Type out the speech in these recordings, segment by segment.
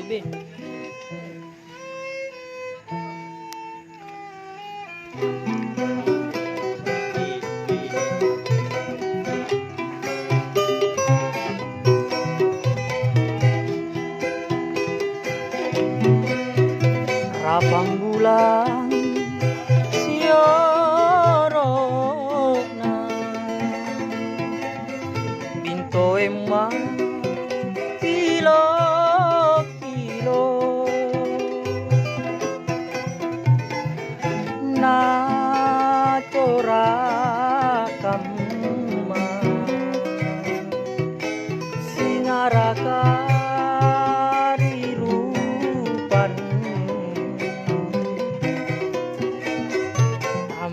gitu be. Rapang bulan siorona binto emang kilo kilo na cora kamma singaraka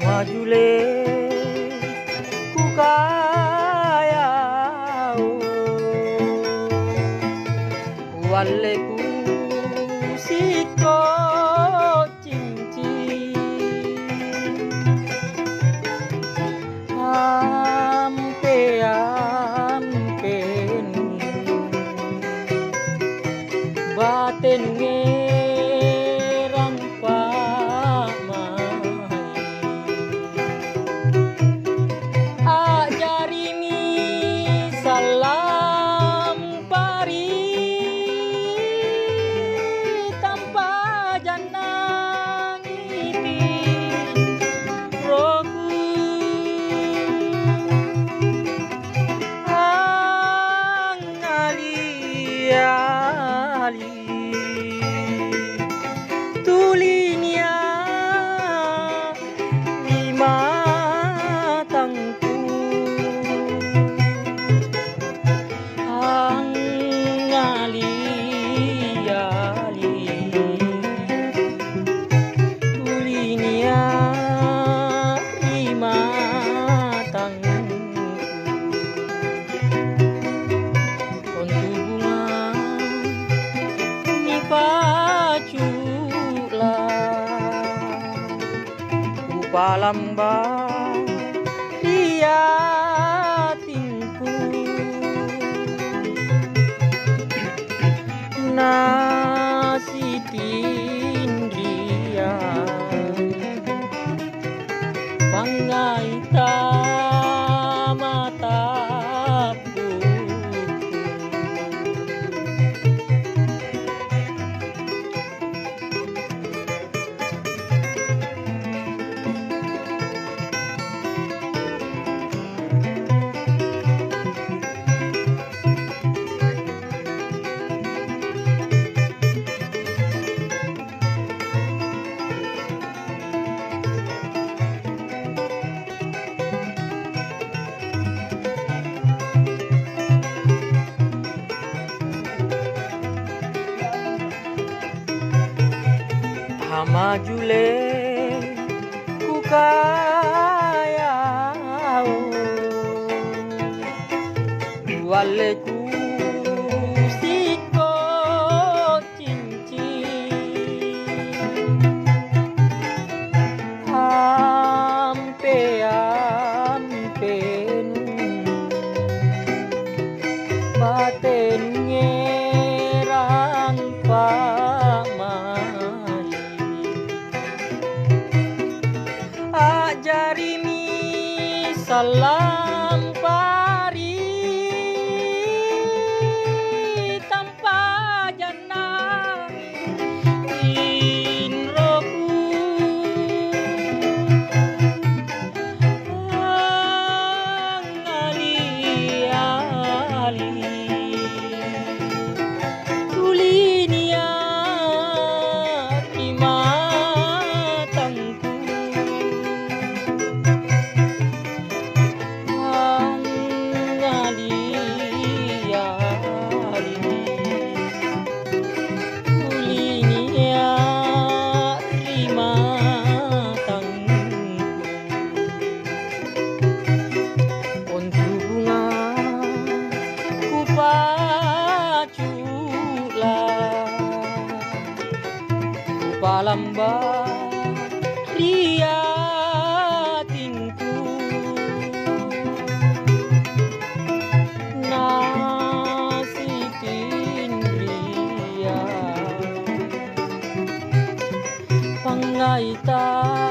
majule ku kaya wale ku siko cinci ampe baten ngerang salam pari tanpa janang iti roku ali tulinya di matangku palamba dia tinku nasi tindria pangaita mataku majule ku kaya wale ku siko cinci baten ngerang ajarimi salam pari tanpa janang in roku ali tulinia palamba ria tinku nasi tindria pangaitan